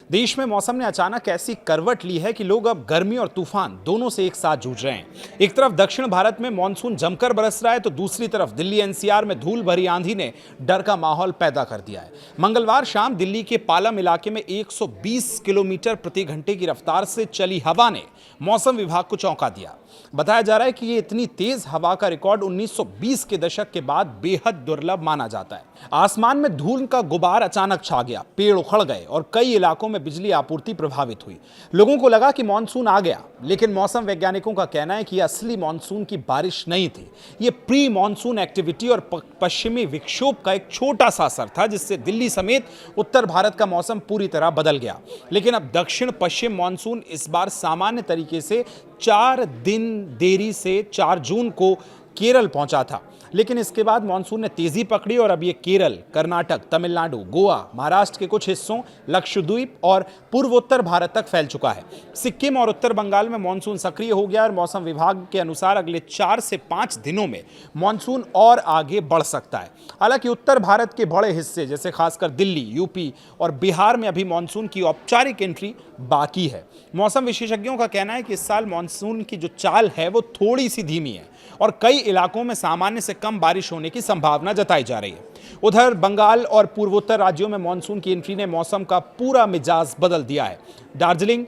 देश में मौसम ने अचानक ऐसी करवट ली है कि लोग अब गर्मी और तूफान दोनों से एक साथ जूझ रहे हैं। एक तरफ दक्षिण भारत में मानसून जमकर बरस रहा है तो दूसरी तरफ दिल्ली एनसीआर में धूल भरी आंधी ने डर का माहौल पैदा कर दिया है। मंगलवार शाम दिल्ली के पालम इलाके में 120 किलोमीटर प्रति घंटे की रफ्तार से चली हवा ने मौसम विभाग को चौंका दिया। बताया जा रहा है कि ये इतनी तेज हवा का रिकॉर्ड 1920 के दशक के बाद बेहद दुर्लभ माना जाता है। आसमान में धूल का गुबार अचानक छा गया, पेड़ उखड़ गए और कई इलाकों में बिजली आपूर्ति प्रभावित हुई। लोगों को लगा कि मानसून आ गया, लेकिन मौसम वैज्ञानिकों का कहना है कि यह असली मानसून की बारिश नहीं थी। ये प्री मानसून एक्टिविटी और पश्चिमी विक्षोभ का एक छोटा सा असर था, जिससे दिल्ली समेत उत्तर भारत का मौसम पूरी तरह बदल गया। लेकिन अब दक्षिण पश्चिम मानसून इस बार सामान्य तरीके से 4 दिन देरी से 4 जून को केरल पहुंचा था, लेकिन इसके बाद मानसून ने तेजी पकड़ी और अब ये केरल, कर्नाटक, तमिलनाडु, गोवा, महाराष्ट्र के कुछ हिस्सों, लक्षद्वीप और पूर्वोत्तर भारत तक फैल चुका है। सिक्किम और उत्तर बंगाल में मानसून सक्रिय हो गया और मौसम विभाग के अनुसार अगले 4 से 5 दिनों में मानसून और आगे बढ़ सकता है। हालांकि उत्तर भारत के बड़े हिस्से जैसे खासकर दिल्ली, यूपी और बिहार में अभी मानसून की औपचारिक एंट्री बाकी है। मौसम विशेषज्ञों का कहना है कि इस साल मानसून की जो चाल है वो थोड़ी सी धीमी है और कई इलाकों में सामान्य से कम बारिश होने की संभावना जताई जा रही है। उधर बंगाल और पूर्वोत्तर राज्यों में मानसून की एंट्री ने मौसम का पूरा मिजाज बदल दिया है। दार्जिलिंग,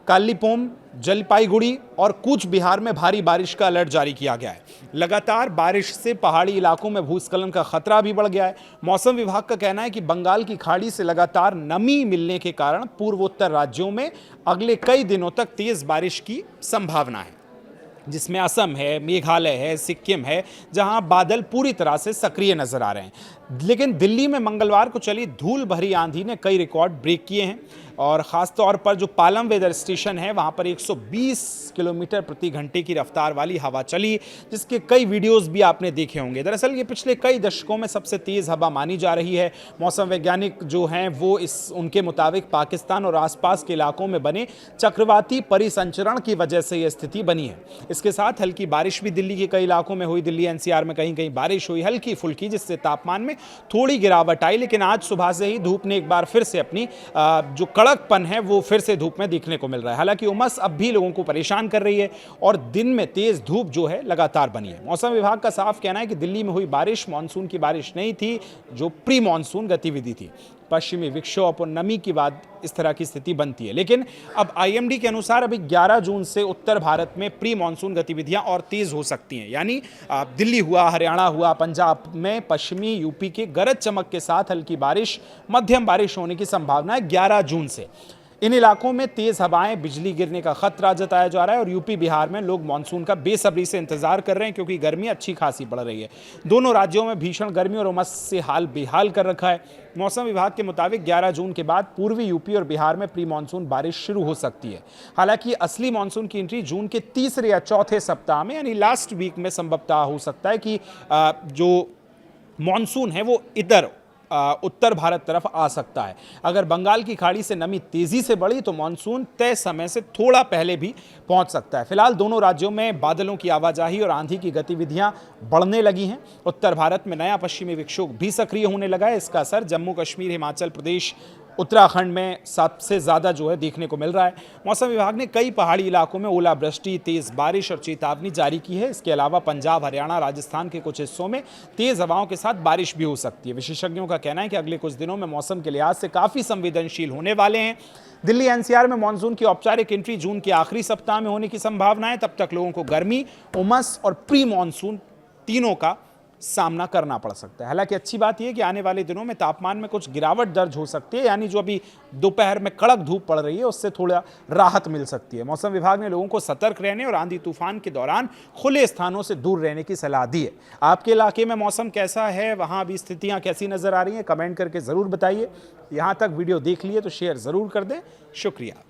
कालिम्पोंग, जलपाईगुड़ी और कूच बिहार में भारी बारिश का अलर्ट जारी किया गया है। लगातार बारिश से पहाड़ी इलाकों में भूस्खलन का खतरा भी बढ़ गया है। मौसम विभाग का कहना है कि बंगाल की खाड़ी से लगातार नमी मिलने के कारण पूर्वोत्तर राज्यों में अगले कई दिनों तक तेज बारिश की संभावना है, जिसमें असम है, मेघालय है, सिक्किम है, जहां बादल पूरी तरह से सक्रिय नजर आ रहे हैं। लेकिन दिल्ली में मंगलवार को चली धूल भरी आंधी ने कई रिकॉर्ड ब्रेक किए हैं और ख़ास तौर पर जो पालम वेदर स्टेशन है वहां पर 120 किलोमीटर प्रति घंटे की रफ्तार वाली हवा चली, जिसके कई वीडियोस भी आपने देखे होंगे। दरअसल ये पिछले कई दशकों में सबसे तेज़ हवा मानी जा रही है। मौसम वैज्ञानिक जो हैं वो उनके मुताबिक पाकिस्तान और आसपास के इलाकों में बने चक्रवाती परिसंचरण की वजह से यह स्थिति बनी है। इसके साथ हल्की बारिश भी दिल्ली के कई इलाकों में हुई। दिल्ली एनसीआर में कहीं कहीं बारिश हुई, हल्की फुल्की, जिससे तापमान में थोड़ी गिरावट आई। लेकिन आज सुबह से ही धूप ने एक बार फिर से अपनी जो कड़कपन है वो फिर से धूप में देखने को मिल रहा है। हालांकि उमस अब भी लोगों को परेशान कर रही है और दिन में तेज धूप जो है लगातार बनी है। मौसम विभाग का साफ कहना है कि दिल्ली में हुई बारिश मानसून की बारिश नहीं थी, जो प्री मानसून गतिविधि थी। पश्चिमी विक्षोभ और नमी के बाद इस तरह की स्थिति बनती है। लेकिन अब आईएमडी के अनुसार अभी 11 जून से उत्तर भारत में प्री मानसून गतिविधियां और तेज हो सकती हैं। यानी दिल्ली हुआ, हरियाणा हुआ, पंजाब में पश्चिमी यूपी के गरज चमक के साथ हल्की बारिश, मध्यम बारिश होने की संभावना है 11 जून से। इन इलाकों में तेज हवाएं, बिजली गिरने का खतरा जताया जा रहा है और यूपी बिहार में लोग मानसून का बेसब्री से इंतजार कर रहे हैं, क्योंकि गर्मी अच्छी खासी बढ़ रही है। दोनों राज्यों में भीषण गर्मी और उमस से हाल बेहाल कर रखा है। मौसम विभाग के मुताबिक 11 जून के बाद पूर्वी यूपी और बिहार में प्री मानसून बारिश शुरू हो सकती है। हालांकि असली मानसून की एंट्री जून के तीसरे या चौथे सप्ताह में यानी लास्ट वीक में संभवतः हो सकता है कि जो मानसून है वो इधर उत्तर भारत तरफ आ सकता है। अगर बंगाल की खाड़ी से नमी तेजी से बढ़ी तो मानसून तय समय से थोड़ा पहले भी पहुंच सकता है। फिलहाल दोनों राज्यों में बादलों की आवाजाही और आंधी की गतिविधियां बढ़ने लगी हैं। उत्तर भारत में नया पश्चिमी विक्षोभ भी सक्रिय होने लगा है। इसका असर जम्मू कश्मीर, हिमाचल प्रदेश, उत्तराखंड में सबसे ज़्यादा जो है देखने को मिल रहा है। मौसम विभाग ने कई पहाड़ी इलाकों में ओलावृष्टि, तेज बारिश और चेतावनी जारी की है। इसके अलावा पंजाब, हरियाणा, राजस्थान के कुछ हिस्सों में तेज हवाओं के साथ बारिश भी हो सकती है। विशेषज्ञों का कहना है कि अगले कुछ दिनों में मौसम के लिहाज से काफ़ी संवेदनशील होने वाले हैं। दिल्ली एनसीआर में मानसून की औपचारिक एंट्री जून के आखिरी सप्ताह में होने की संभावना है। तब तक लोगों को गर्मी, उमस और प्री मानसून तीनों का सामना करना पड़ सकता है। हालांकि अच्छी बात यह है कि आने वाले दिनों में तापमान में कुछ गिरावट दर्ज हो सकती है, यानी जो अभी दोपहर में कड़क धूप पड़ रही है उससे थोड़ा राहत मिल सकती है। मौसम विभाग ने लोगों को सतर्क रहने और आंधी तूफान के दौरान खुले स्थानों से दूर रहने की सलाह दी है। आपके इलाके में मौसम कैसा है, वहां अभी स्थितियां कैसी नजर आ रही हैं, कमेंट करके जरूर बताइए। यहां तक वीडियो देख लिए तो शेयर जरूर कर दें। शुक्रिया।